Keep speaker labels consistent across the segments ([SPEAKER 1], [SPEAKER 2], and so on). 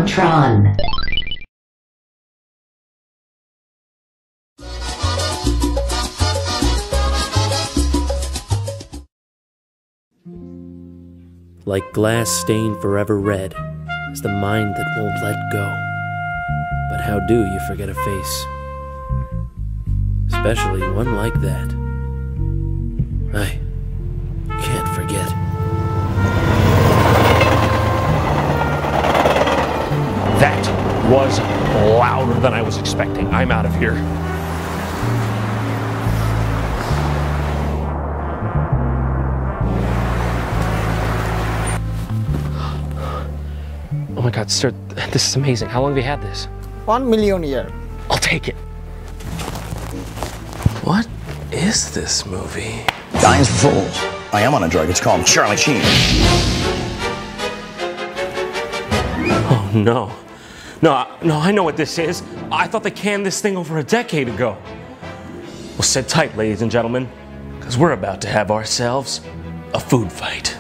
[SPEAKER 1] JonTron.
[SPEAKER 2] Like glass stained forever red is the mind that won't let go. But how do you forget a face? Especially one like that. I can't forget.
[SPEAKER 3] That was louder than I was expecting. I'm out of here. Oh my God, sir, this is amazing. How long have you had this?
[SPEAKER 4] 1 million years.
[SPEAKER 3] I'll take it. What is this movie?
[SPEAKER 5] Dying's for fools. I am on a drug. It's called Charlie Sheen.
[SPEAKER 3] Oh no. No, I know what this is. I thought they canned this thing over a decade ago. Well, sit tight, ladies and gentlemen, because we're about to have ourselves a food fight.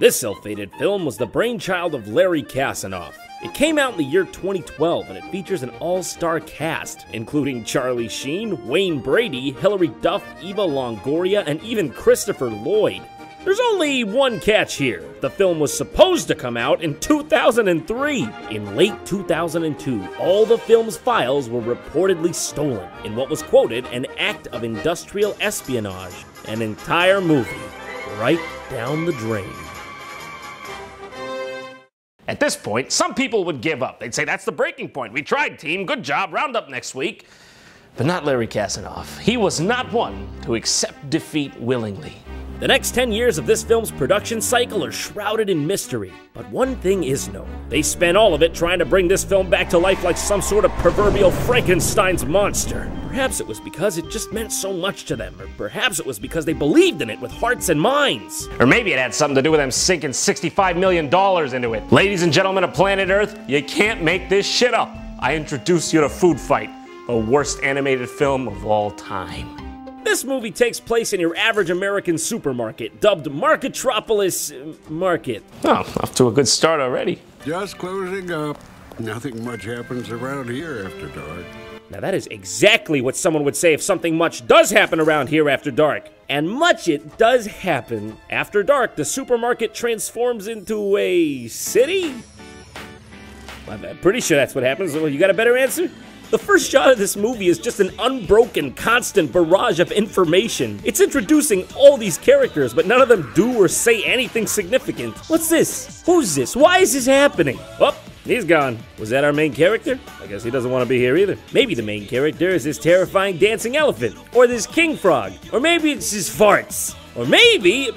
[SPEAKER 2] This ill-fated film was the brainchild of Larry Kasanoff. It came out in the year 2012, and it features an all-star cast, including Charlie Sheen, Wayne Brady, Hilary Duff, Eva Longoria, and even Christopher Lloyd. There's only one catch here. The film was supposed to come out in 2003. In late 2002, all the film's files were reportedly stolen in what was quoted an act of industrial espionage. An entire movie, right down the drain.
[SPEAKER 3] At this point, some people would give up. They'd say, that's the breaking point. We tried, team. Good job. Round up next week. But not Larry Kasanoff. He was not one to accept defeat willingly.
[SPEAKER 2] The next 10 years of this film's production cycle are shrouded in mystery, but one thing is known. They spent all of it trying to bring this film back to life like some sort of proverbial Frankenstein's monster. Perhaps it was because it just meant so much to them, or perhaps it was because they believed in it with hearts and minds.
[SPEAKER 3] Or maybe it had something to do with them sinking $65 million into it. Ladies and gentlemen of planet Earth, you can't make this shit up. I introduce you to Foodfight, the worst animated film of all time.
[SPEAKER 2] This movie takes place in your average American supermarket, dubbed Marketropolis Market.
[SPEAKER 3] Oh, off to a good start already.
[SPEAKER 6] Just closing up. Nothing much happens around here after dark.
[SPEAKER 2] Now that is exactly what someone would say if something much does happen around here after dark. And much it does happen. After dark, the supermarket transforms into a city? I'm pretty sure that's what happens. You got a better answer? The first shot of this movie is just an unbroken, constant barrage of information. It's introducing all these characters, but none of them do or say anything significant. What's this? Who's this? Why is this happening? Oh, he's gone. Was that our main character? I guess he doesn't want to be here either. Maybe the main character is this terrifying dancing elephant, or this king frog, or maybe it's his farts, or maybe...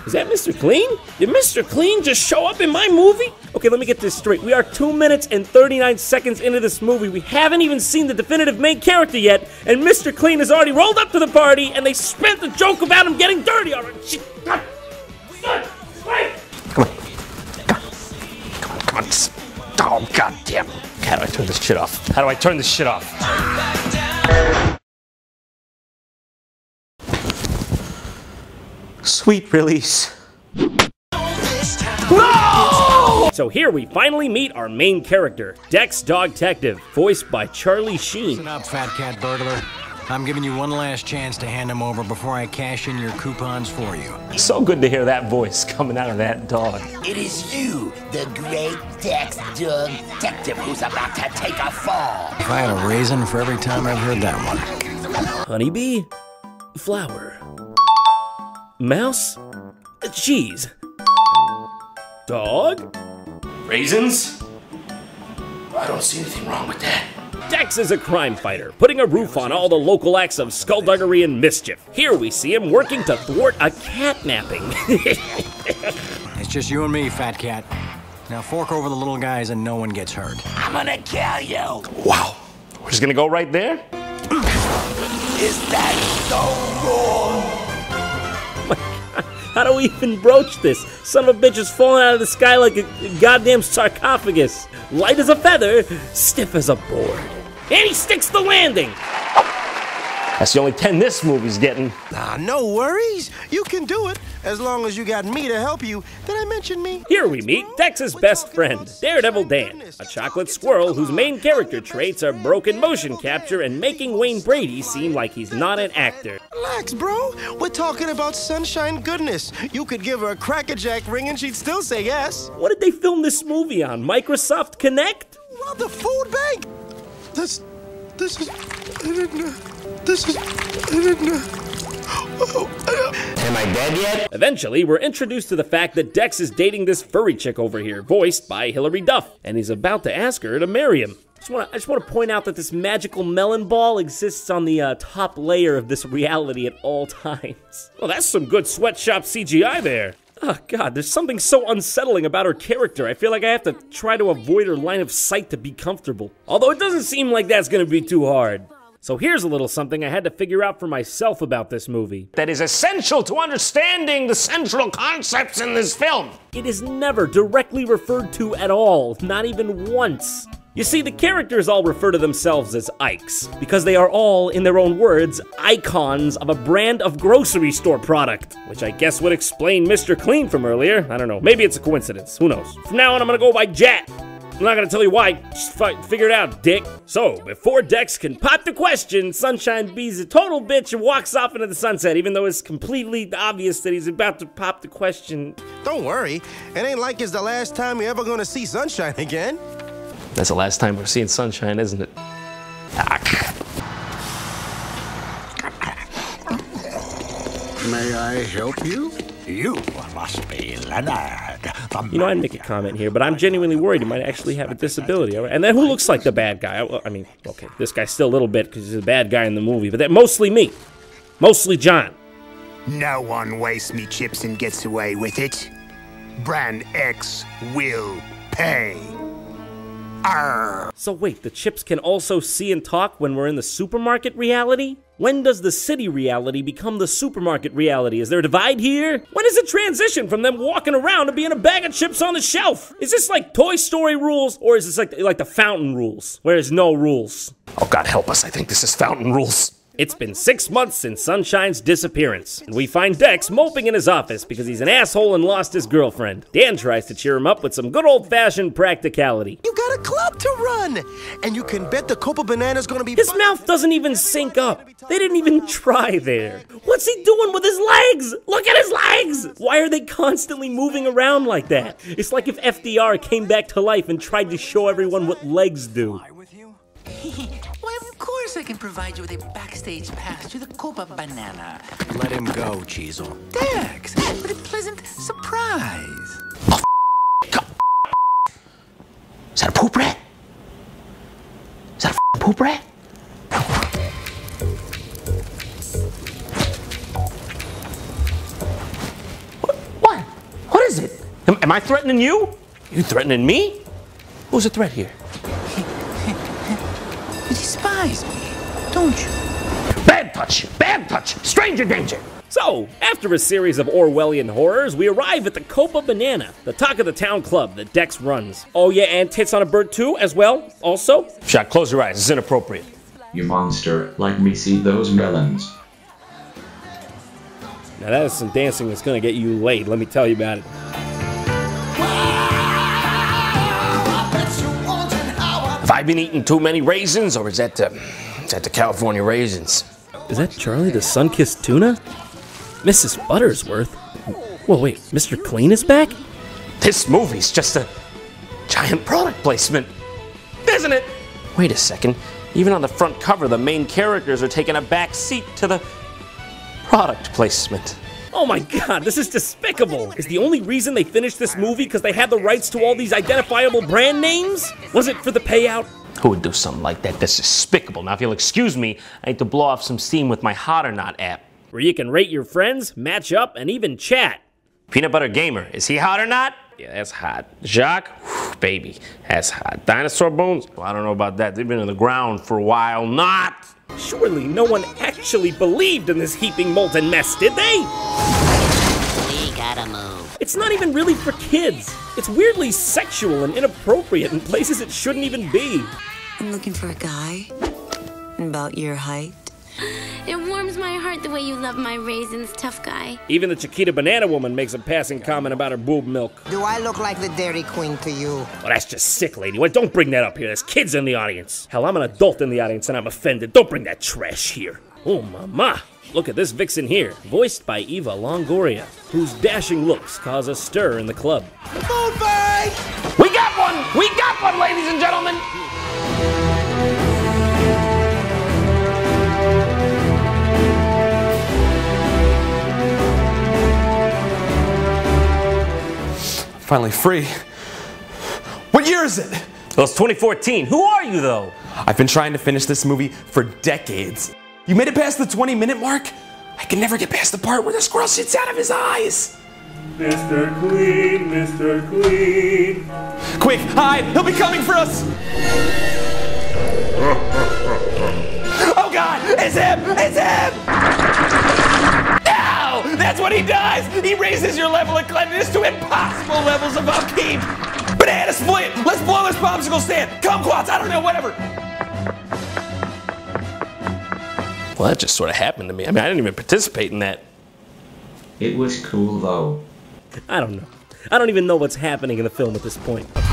[SPEAKER 2] Is that Mr. Clean? Did Mr. Clean just show up in my movie? Okay, let me get this straight. We are 2 minutes and 39 seconds into this movie. We haven't even seen the definitive main character yet, and Mr. Clean has already rolled up to the party, and they spent the joke about him getting dirty already.
[SPEAKER 3] Come on. Oh, goddamn. How do I turn this shit off? How do I turn this shit off? Sweet release. No!
[SPEAKER 2] So here we finally meet our main character, Dex Dogtective, voiced by Charlie Sheen.
[SPEAKER 7] Listen up, fat cat burglar. I'm giving you one last chance to hand him over before I cash in your coupons for you.
[SPEAKER 3] So good to hear that voice coming out of that dog.
[SPEAKER 8] It is you, the great Dex Dogtective, who's about to take a fall.
[SPEAKER 7] If I had a raisin for every time I've heard that one.
[SPEAKER 2] Honeybee, flower, mouse, cheese, dog,
[SPEAKER 3] Raisins? I don't see anything wrong with that.
[SPEAKER 2] Dex is a crime fighter, putting a roof on all the local acts of skullduggery and mischief. Here we see him working to thwart a catnapping.
[SPEAKER 7] It's just you and me, fat cat. Now fork over the little guys and no one gets hurt.
[SPEAKER 8] I'm gonna kill you.
[SPEAKER 3] Wow. We're just gonna go right there?
[SPEAKER 8] Is that so wrong?
[SPEAKER 2] How do we even broach this? Son of a bitch is falling out of the sky like a goddamn sarcophagus. Light as a feather, stiff as a board. And he sticks the landing!
[SPEAKER 3] That's the only 10 this movie's getting.
[SPEAKER 1] Nah, no worries. You can do it. As long as you got me to help you. Did I mention me?
[SPEAKER 2] Here we meet Dex's best friend, Daredevil Dan, a chocolate squirrel whose main character traits are broken motion capture and making Wayne Brady seem like he's not an actor.
[SPEAKER 1] Relax, bro. We're talking about sunshine goodness. You could give her a Cracker Jack ring and she'd still say yes.
[SPEAKER 2] What did they film this movie on? Microsoft Connect?
[SPEAKER 1] Well, the food bank. This is...
[SPEAKER 8] Am I dead yet?
[SPEAKER 2] Eventually, we're introduced to the fact that Dex is dating this furry chick over here, voiced by Hilary Duff, and he's about to ask her to marry him. I just want to point out that this magical melon ball exists on the top layer of this reality at all times. Well, that's some good sweatshop CGI there. Oh god, there's something so unsettling about her character. I feel like I have to try to avoid her line of sight to be comfortable. Although it doesn't seem like that's gonna be too hard. So here's a little something I had to figure out for myself about this movie.
[SPEAKER 3] That is essential to understanding the central concepts in this film.
[SPEAKER 2] It is never directly referred to at all, not even once. You see, the characters all refer to themselves as Ikes, because they are all, in their own words, icons of a brand of grocery store product, which I guess would explain Mr. Clean from earlier. I don't know, maybe it's a coincidence, who knows. From now on, I'm gonna go by Jat. I'm not gonna tell you why, just figure it out, dick. So, before Dex can pop the question, Sunshine B's a total bitch and walks off into the sunset, even though it's completely obvious that he's about to pop the question.
[SPEAKER 1] Don't worry. It ain't like it's the last time you're ever gonna see Sunshine again.
[SPEAKER 3] That's the last time we're seeing Sunshine, isn't it?
[SPEAKER 6] May I help you?
[SPEAKER 8] You must be Leonard.
[SPEAKER 2] You know, I'd make a comment here, but I'm genuinely worried he might actually have a disability. And then who looks like the bad guy? I mean, okay, this guy's still a little bit because he's a bad guy in the movie, but mostly me. Mostly John.
[SPEAKER 4] No one wastes me chips and gets away with it. Brand X will pay. Arr.
[SPEAKER 2] So wait, the chips can also see and talk when we're in the supermarket reality? When does the city reality become the supermarket reality? Is there a divide here? When does it transition from them walking around to being a bag of chips on the shelf? Is this like Toy Story rules, or is this like the Fountain rules, where there's no rules?
[SPEAKER 3] Oh, God help us, I think this is Fountain rules.
[SPEAKER 2] It's been 6 months since Sunshine's disappearance, and we find Dex moping in his office because he's an asshole and lost his girlfriend. Dan tries to cheer him up with some good old-fashioned practicality.
[SPEAKER 1] You got a club to run, and you can bet the Copa Banana's gonna be...
[SPEAKER 2] His mouth doesn't even sync up. They didn't even try there. What's he doing with his legs? Look at his legs! Why are they constantly moving around like that? It's like if FDR came back to life and tried to show everyone what legs do.
[SPEAKER 9] Well, of course I can provide you with a backstage pass to the Copa Banana.
[SPEAKER 1] Let him go, Cheezel.
[SPEAKER 9] Dex, with a pleasant surprise.
[SPEAKER 3] Is that a poop rat? Is that a poop rat? What? What is it? Am I threatening you? You threatening me? Who's a threat here?
[SPEAKER 9] You despise me, don't you?
[SPEAKER 3] Bad touch, stranger danger.
[SPEAKER 2] So, after a series of Orwellian horrors, we arrive at the Copa Banana, the talk of the town club that Dex runs. Oh yeah, and tits on a bird too, as well, also?
[SPEAKER 3] Shot, close your eyes, it's inappropriate.
[SPEAKER 10] You monster, let me see those melons.
[SPEAKER 2] Now that is some dancing that's gonna get you laid, let me tell you about it.
[SPEAKER 3] Have I been eating too many raisins, or is that the California raisins?
[SPEAKER 2] Is that Charlie the Sun-Kissed Tuna? Mrs. Buttersworth? Well, wait, Mr. Clean is back?
[SPEAKER 3] This movie's just a giant product placement, isn't it? Wait a second, even on the front cover, the main characters are taking a back seat to the product placement.
[SPEAKER 2] Oh my god, this is despicable! Is the only reason they finished this movie because they had the rights to all these identifiable brand names? Was it for the payout?
[SPEAKER 3] Who would do something like that? That's despicable. Now, if you'll excuse me, I need to blow off some steam with my Hot or Not app.
[SPEAKER 2] Where you can rate your friends, match up, and even chat.
[SPEAKER 3] Peanut Butter Gamer, is he hot or not? Yeah, that's hot. Jacques, whew, baby, that's hot. Dinosaur Bones? Well, I don't know about that. They've been in the ground for a while. Not!
[SPEAKER 2] Surely no one actually believed in this heaping molten mess, did they?
[SPEAKER 8] We gotta move.
[SPEAKER 2] It's not even really for kids. It's weirdly sexual and inappropriate in places it shouldn't even be.
[SPEAKER 11] I'm looking for a guy about your height It warms my heart the way you love my raisins, tough guy.
[SPEAKER 2] Even the Chiquita Banana Woman makes a passing comment about her boob milk.
[SPEAKER 12] Do I look like the Dairy Queen to you?
[SPEAKER 2] Well, that's just sick, lady. Well, don't bring that up here. There's kids in the audience. Hell, I'm an adult in the audience and I'm offended. Don't bring that trash here. Oh, mama. Look at this vixen here, voiced by Eva Longoria, whose dashing looks cause a stir in the club.
[SPEAKER 3] Foodfight! We got one! We got one, ladies and gentlemen!
[SPEAKER 13] Finally free. What year is it?
[SPEAKER 3] Well, it's 2014. Who are you, though?
[SPEAKER 13] I've been trying to finish this movie for decades. You made it past the 20-minute mark? I can never get past the part where the squirrel shits out of his eyes.
[SPEAKER 14] Mr. Clean, Mr. Clean.
[SPEAKER 13] Quick, hide! He'll be coming for us! Oh God! It's him! It's him! No! That's what he does! He raises your level of cleanliness to impossible levels of upkeep! Banana split! Let's blow this popsicle stand! Kumquats! I don't know, whatever!
[SPEAKER 3] Well, that just sort of happened to me. I mean, I didn't even participate in that.
[SPEAKER 10] It was cool, though.
[SPEAKER 2] I don't know. I don't even know what's happening in the film at this point.
[SPEAKER 14] Stop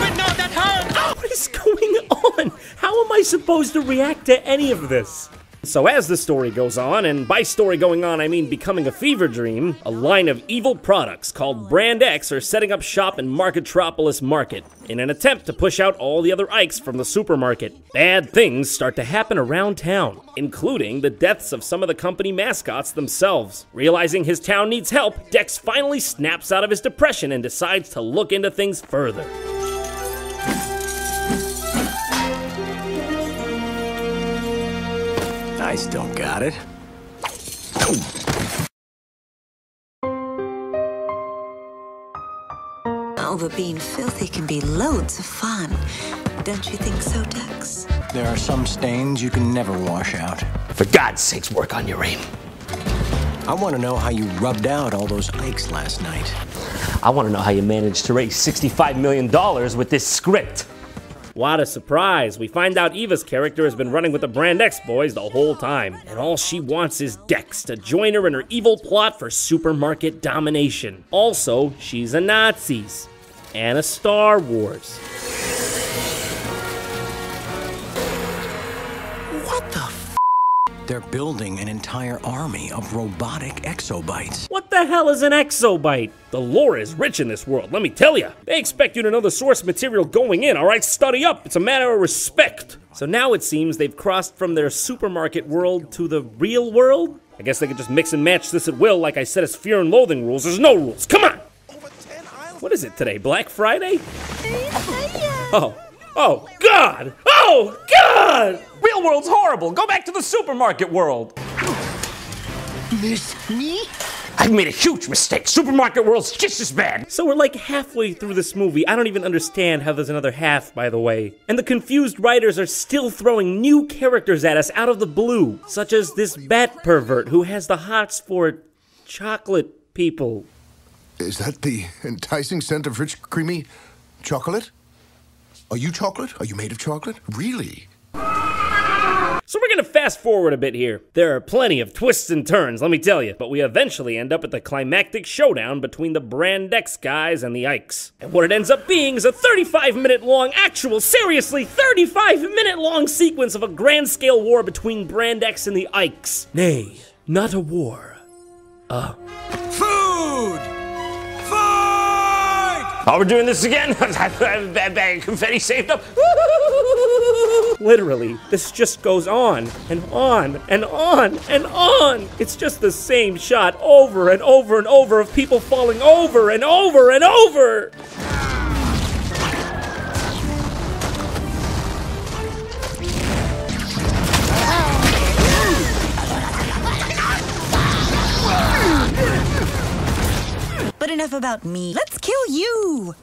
[SPEAKER 14] it, no, that hurt!
[SPEAKER 2] What is going on? How am I supposed to react to any of this? So as the story goes on, and by story going on I mean becoming a fever dream, a line of evil products called Brand X are setting up shop in Marketropolis Market in an attempt to push out all the other Ikes from the supermarket. Bad things start to happen around town, including the deaths of some of the company mascots themselves. Realizing his town needs help, Dex finally snaps out of his depression and decides to look into things further.
[SPEAKER 7] I still got it.
[SPEAKER 15] Oh, but being filthy can be loads of fun. Don't you think so, Dex?
[SPEAKER 7] There are some stains you can never wash out.
[SPEAKER 3] For God's sakes, work on your aim.
[SPEAKER 7] I want to know how you rubbed out all those Ikes last night.
[SPEAKER 3] I want to know how you managed to raise $65 million with this script.
[SPEAKER 2] What a surprise! We find out Eva's character has been running with the Brand X boys the whole time, and all she wants is Dex to join her in her evil plot for supermarket domination. Also, she's a Nazis and a Star Wars.
[SPEAKER 7] What the f? They're building an entire army of robotic exobites.
[SPEAKER 2] What the hell is an exobite? The lore is rich in this world, let me tell you. They expect you to know the source material going in, alright? Study up, it's a matter of respect. So now it seems they've crossed from their supermarket world to the real world? I guess they could just mix and match this at will, like I said, as Fear and Loathing rules. There's no rules, come on! What is it today, Black Friday? Oh, God! Oh, God!
[SPEAKER 3] Real world's horrible. Go back to the supermarket world.
[SPEAKER 12] Miss me?
[SPEAKER 3] I've made a huge mistake. Supermarket world's just as bad.
[SPEAKER 2] So we're like halfway through this movie. I don't even understand how there's another half, by the way. And the confused writers are still throwing new characters at us out of the blue, such as this bat pervert who has the hots for chocolate people.
[SPEAKER 16] Is that the enticing scent of rich, creamy chocolate? Are you chocolate? Are you made of chocolate? Really?
[SPEAKER 2] So we're gonna fast forward a bit here. There are plenty of twists and turns, let me tell you, but we eventually end up at the climactic showdown between the Brand X guys and the Ikes. And what it ends up being is a 35-minute long, seriously, 35-minute long sequence of a grand scale war between Brand X and the Ikes. Nay, not a war.
[SPEAKER 7] Food!
[SPEAKER 3] Oh, we're doing this again? I have a bag of confetti saved up.
[SPEAKER 2] Literally, this just goes on and on and on and on. It's just the same shot over and over and over of people falling over and over and over.
[SPEAKER 15] But enough about me. Let's kill you!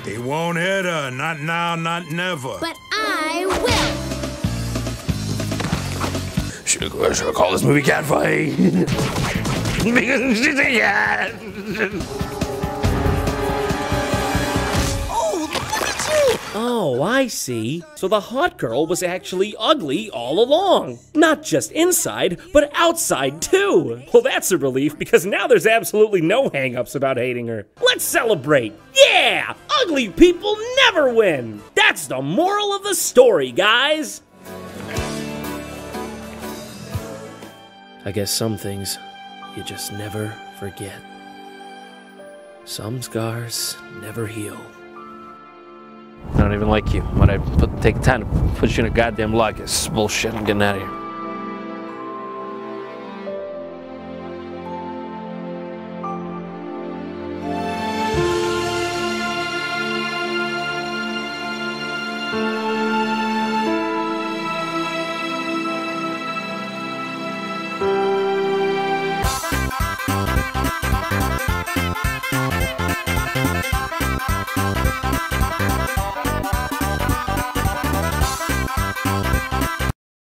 [SPEAKER 6] He won't hit her. Not now, not never.
[SPEAKER 11] But I will!
[SPEAKER 3] Should I call this movie Catfight? Because she's a cat.
[SPEAKER 12] Oh, look at you!
[SPEAKER 2] Oh, I see. So the hot girl was actually ugly all along. Not just inside, but outside too. Well, that's a relief because now there's absolutely no hang-ups about hating her. Let's celebrate. Yeah! Ugly people never win! That's the moral of the story, guys! I guess some things you just never forget. Some scars never heal.
[SPEAKER 17] I don't even like you. When I take time to put you in a goddamn log, it's bullshit. I'm getting out of here.